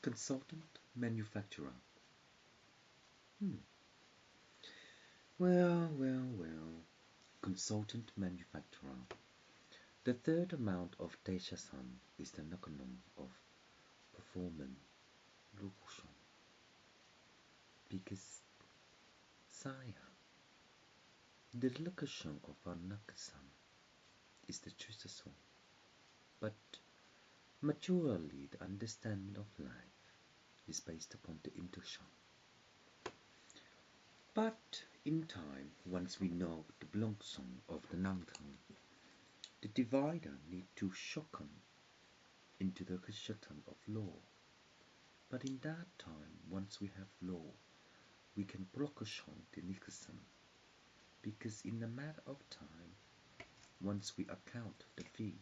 Consultant manufacturer. Hmm. Well. Consultant manufacturer. The third amount of Daishasan is the Nakanon of performance locution. Because Saya, the locution of our Nakasan is the truest song. But maturely the understanding of life is based upon the intuition. But in time, once we know the belong song of the Nangtang, the divider need to shocken into the Kashatan of law. But in that time, once we have law, we can blockashon the Nixon, because in a matter of time, once we account the fee,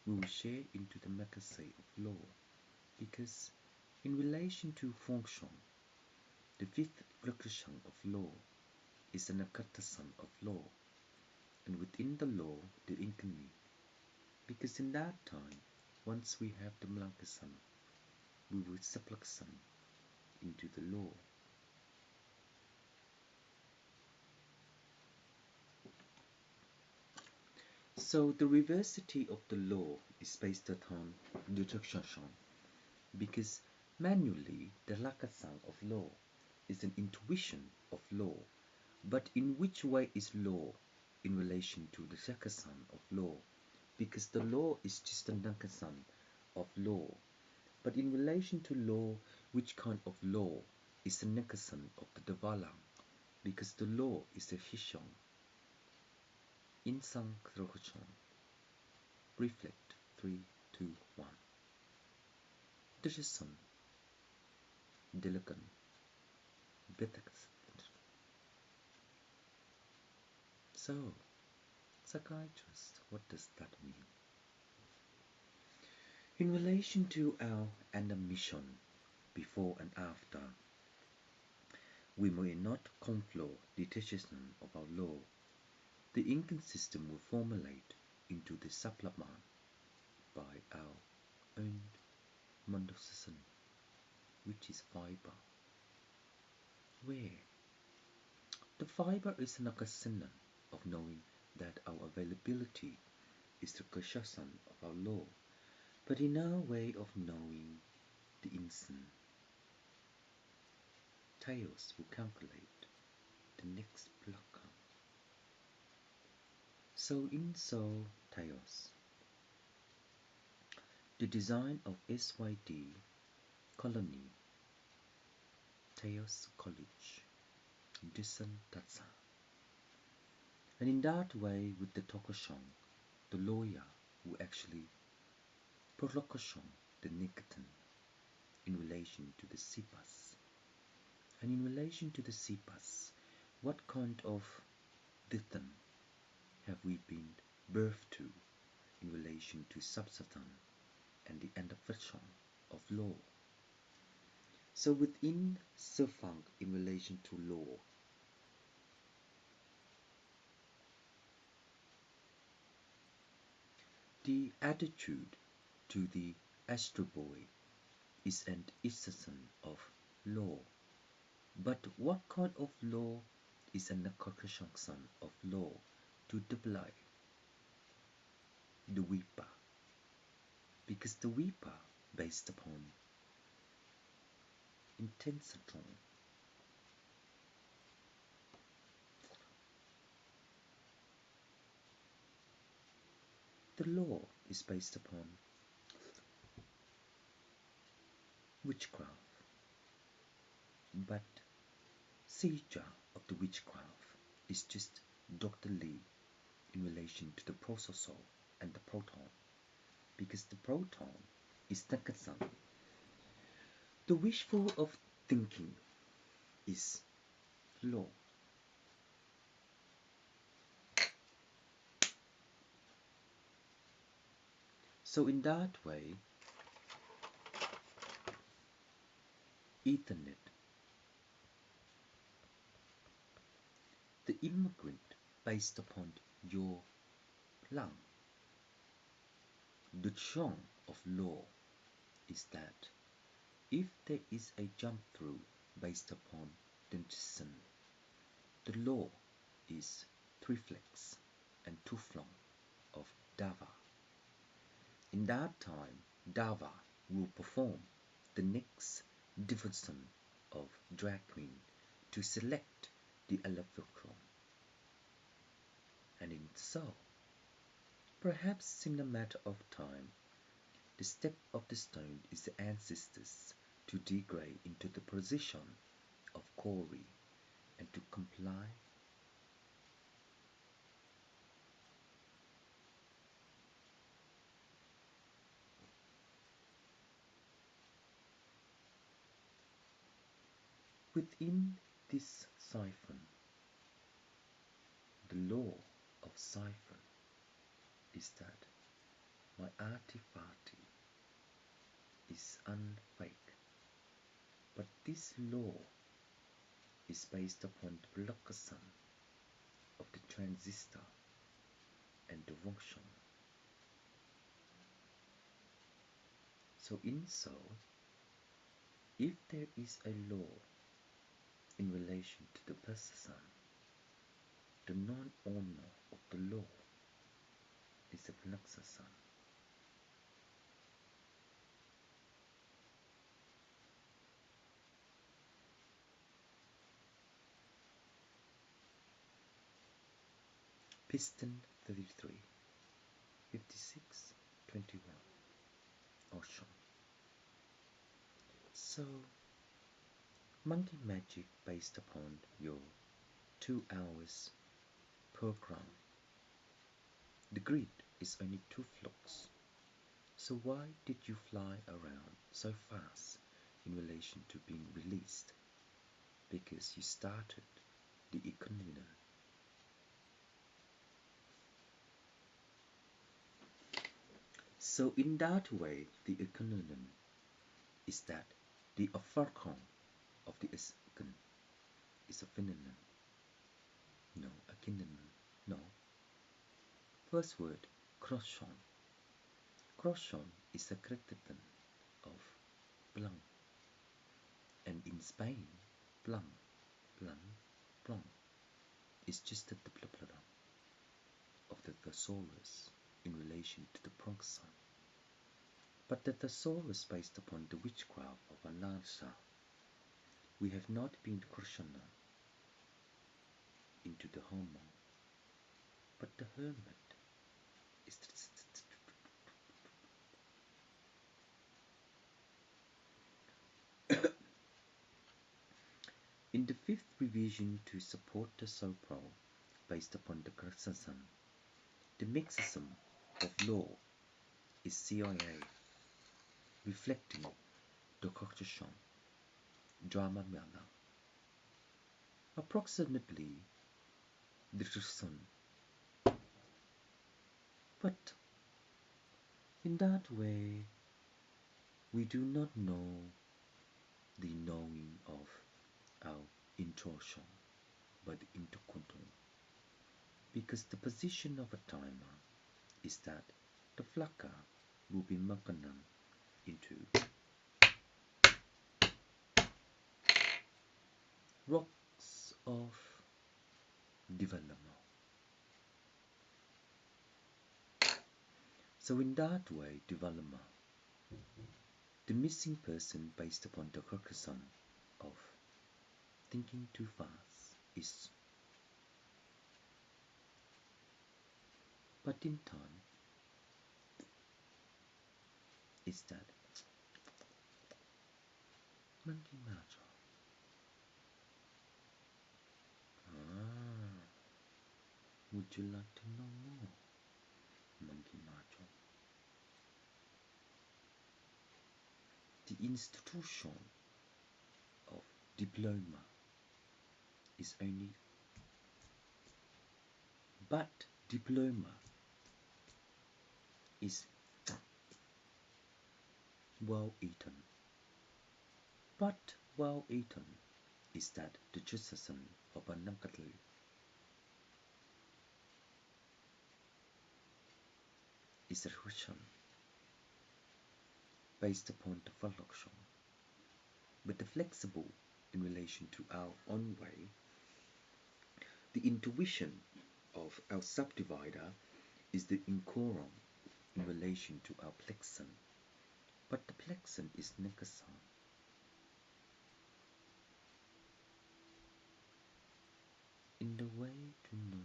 we will share into the Makasei of law, because in relation to function, the fifth blockashon of law is an akatasan of law, and within the law, the inkani, because in that time, once we have the Mlankasan, we will subluxan into the law. So the reversity of the law is based upon deduction, because manually the lakasan of law is an intuition of law, but in which way is law in relation to the shakasan of law? Because the law is just a nakasan of law, but in relation to law, which kind of law is the nakasan of the devalang? Because the law is a hishong. Insang Krokuchon. Reflect 3, 2, 1. Digison. Diligan. Bithaks. So, psychiatrist, what does that mean? In relation to our animation before and after, we may not conflow the decision of our law. The income system will formulate into the supplement by our own mondosism, which is fiber. Where the fiber is an occasion of knowing that our availability is the kashasan of our law, but in our way of knowing the instant, Tails will calculate the next block. So in so Tails, the design of SYD colony, Tails College, Disan Tatsa. And in that way, with the Tokoshon, the lawyer who actually Prolokoshon the Nikaton in relation to the Sipas. And in relation to the Sipas, what kind of Dithan have we been birthed to in relation to substance and the intervention of law? So within Sufang in relation to law, the attitude to the Astro Boy is an instance of law. But what kind of law is an accusation of law to deploy the Wipa? Because the Wipa based upon intensity. The law is based upon witchcraft, but seizure of the witchcraft is just Dr. Lee in relation to the processor and the proton, because the proton is Takasan. The wishful of thinking is law. So in that way, Ethernet, the immigrant based upon your lung, the chong of law is that If there is a jump through based upon Denchison, the law is 3 flex and 2 flung of Dava. In that time, Dava will perform the next division of drag queen to select the electron. And in so, perhaps in a matter of time, the step of the stone is the ancestors to degrade into the position of Kori and to comply. Within this siphon, the law of siphon is that my artifact is unfake, but this law is based upon the blockation of the transistor and the function. So in so, if there is a law in relation to the person, the non-owner of the law is a blockation. Piston 33, 56, 21, Ocean. So, monkey magic based upon your 2 hours per gram. The grid is only 2 flux. So why did you fly around so fast in relation to being released? Because you started the economy. So in that way, the economy is that the outcome of the second is a phenomenon. No, a phenomenon. No. First word, croissant. Croissant is a character of blanc. And in Spain, blanc, blanc, blanc is just the plural of the thesaurus in relation to the proxon. But the thesaurus based upon the witchcraft of Anansa, we have not been Krishna into the homo, but the hermit is in the 5th revision to support the sopro based upon the criticism, the mixism of law is CIA, reflecting the Caucasian drama manner. Approximately the reason. But in that way, we do not know the knowing of our intrusion by the interquantum, because the position of a timer is that the flaka will be broken into rocks of development. So in that way, development, the missing person based upon the Caucasian of thinking too fast is, but in time, is that monkey magic. Would you like to know more, monkey magic? The institution of diploma is only, but diploma is well eaten. But well eaten is that the Jusasan of a Nankatli is a Russian based upon the Volkswagen. but the flexible in relation to our own way. The intuition of our subdivider is the incorum in relation to our plexon, but the plexon is Nakasan. In the way to know,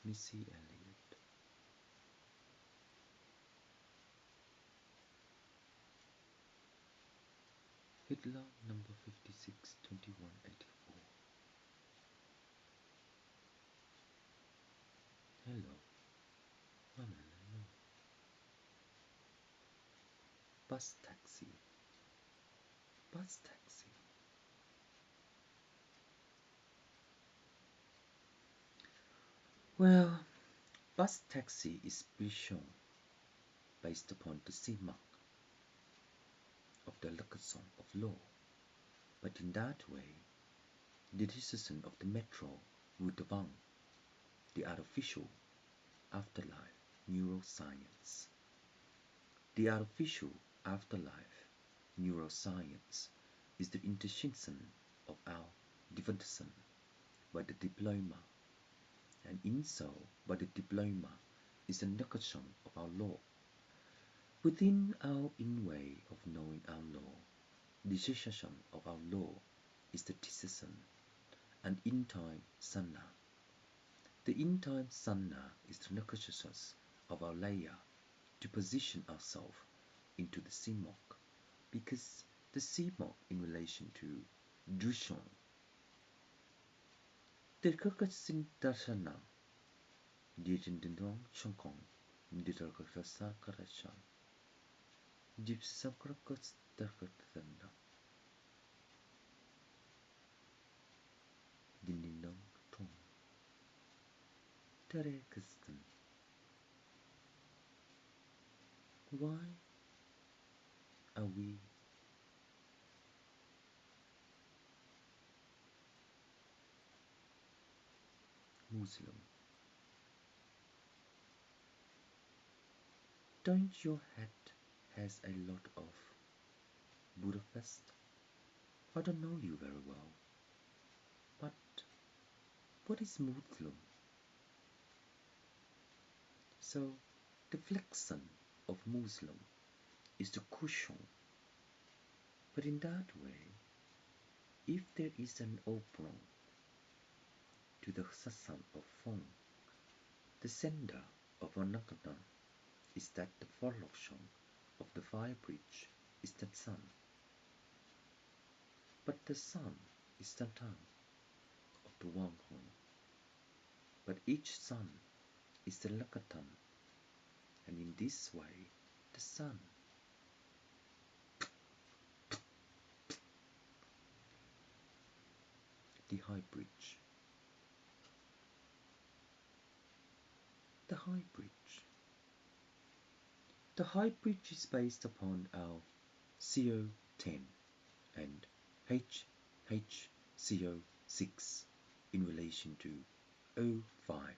Missy Elliott. Hitler number 56 2184. Hello, Mamelano. Bus taxi. Bus taxi. Well, bus taxi is special based upon the CMAC of the location of law, but in that way, the decision of the metro Rutavang, the artificial afterlife neuroscience. The artificial afterlife neuroscience is the intersection of our divination by the diploma, and in so by the diploma is a negation of our law. Within our in way of knowing our law, the cessation of our law is the decision, and in time sanna. The in time sanna is the negation of our layer to position ourselves into the simok, because the simok in relation to drishon, the kakasin darshana, dijindindong shankong, didarkasa karashan, jipsakrakas darkatanda, dindindong tong, tarekastan. Why are we Muslim? Don't your hat has a lot of Budapest? I don't know you very well, but what is Muslim? So the flexion of Muslim is the cushion, but in that way, if there is an opening to the sasan of Fong, the sender of Anakadan is that the forlotion of the fire bridge is the sun, but the sun is the tongue of the Wanghong, but each sun is the Lakatan, and in this way the sun the high bridge. The high bridge. The high bridge is based upon our CO10 and HHCO6 in relation to O5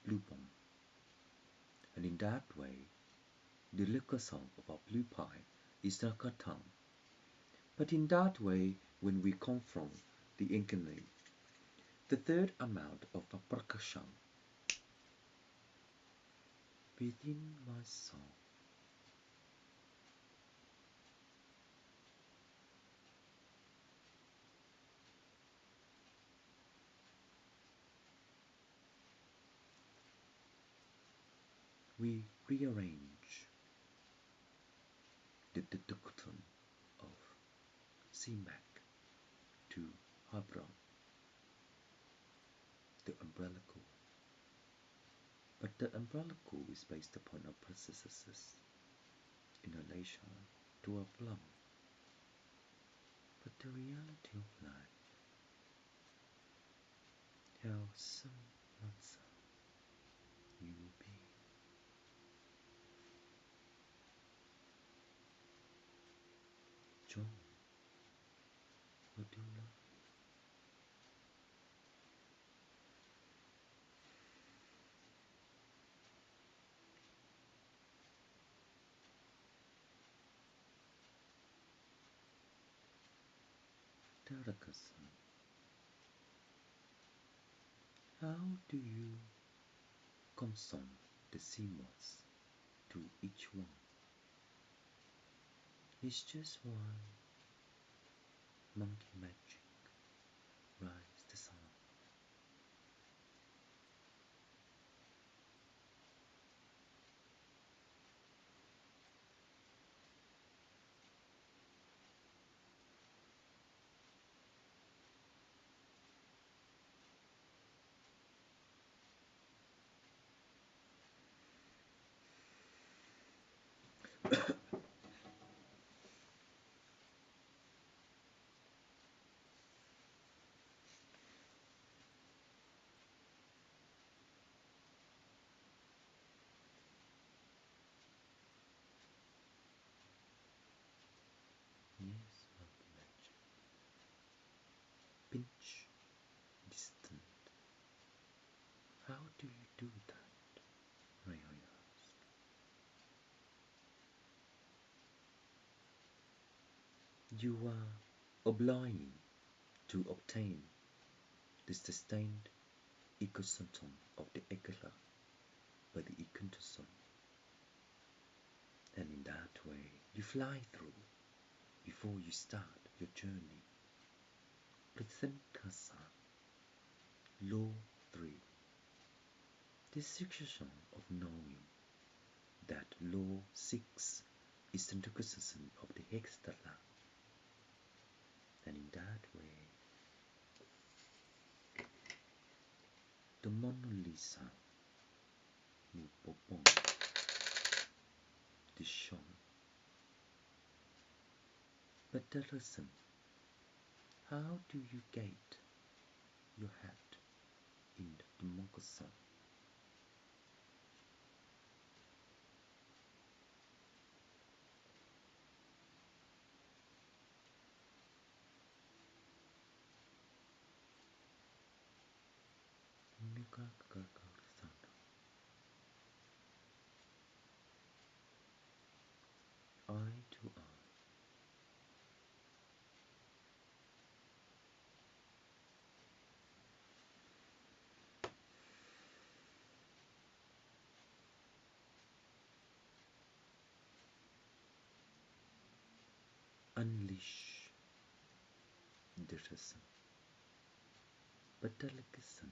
blue bomb. And in that way, the liquor song of our blue pie is the katang. But in that way, when we confront the incarnate, the third amount of a prakasham within my soul, we rearrange the deduction of CMAC to Habram, the umbrella code. But the umbrella code is based upon our processes in relation to a plum. But the reality of life, how some months you will be. John, what do you love? Darakasan, how do you console the symbols to each one? It's just one monkey magic, rise the sun. Yes, monkey magic. Pinch, distant. How do you do that? Rayoi asked. You are obliging to obtain the sustained ecosystem of the Egala by the ecosystem, and in that way you fly through before you start your journey. Presentasa Law 3. The succession of knowing that Law 6 is the ecosystem of the Hextala, and in that way the Mona Lisa Mupopon, the show. But listen, how do you get your head in the Mongosan? Eye to eye. Unleash the reason. But listen,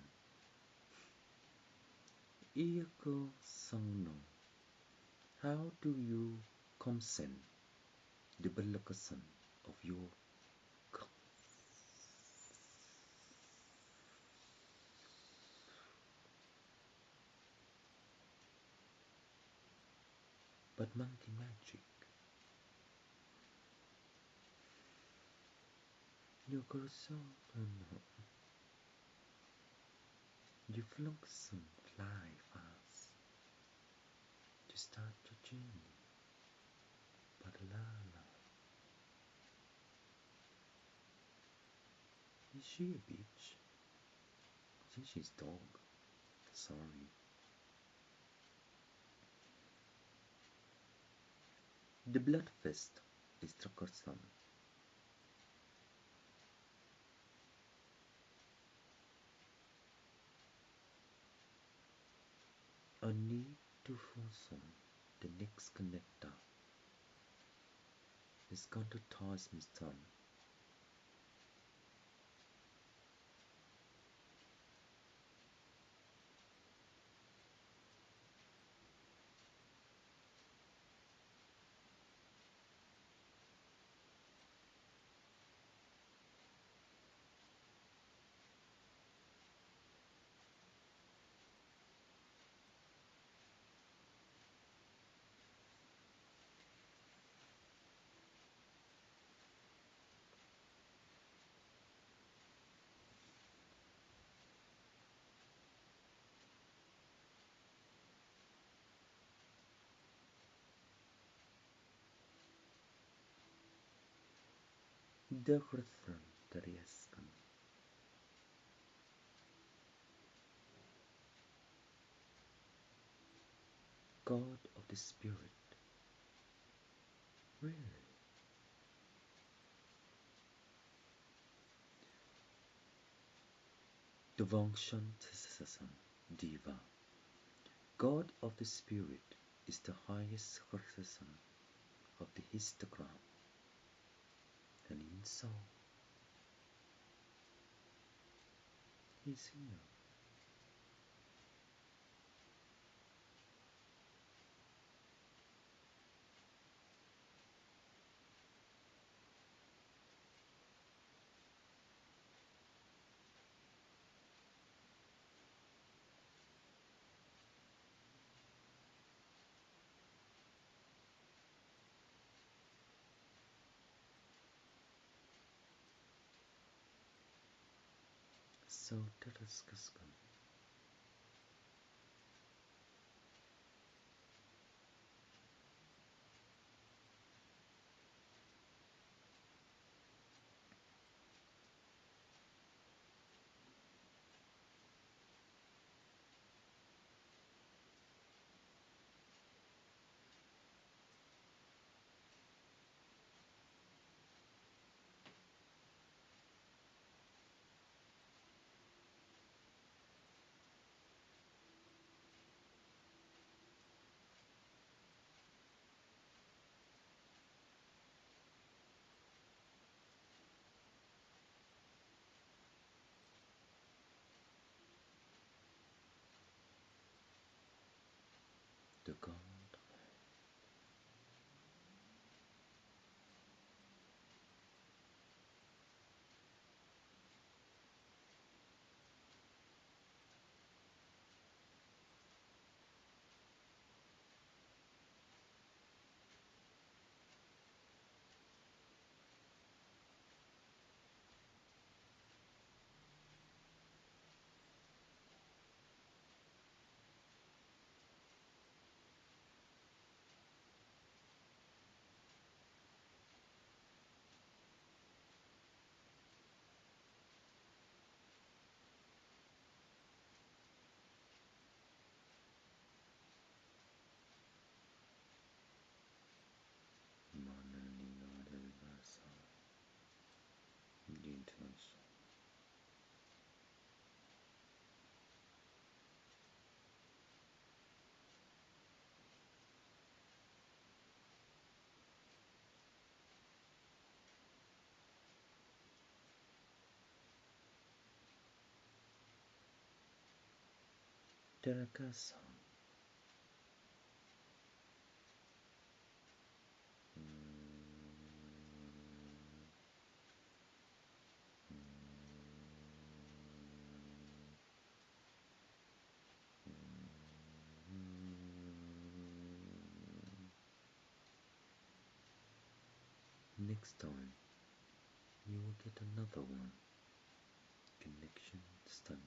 Iyako Sangno, how do you consent the bellocation of your but monkey magic? You go so no. You function fly fast to start your journey. But la la, is she a bitch? I think she's dog. Sorry. The Bloodfist is Truckerson. I need to function the next connector. It's going to toss me some. The Rutherford Tariascan. God of the Spirit. Really? Devotion Diva. God of the Spirit is the highest expression of the histogram, and in so he's here. So that is good. The God. Terakasan. Next time you will get another one. Connection stunned.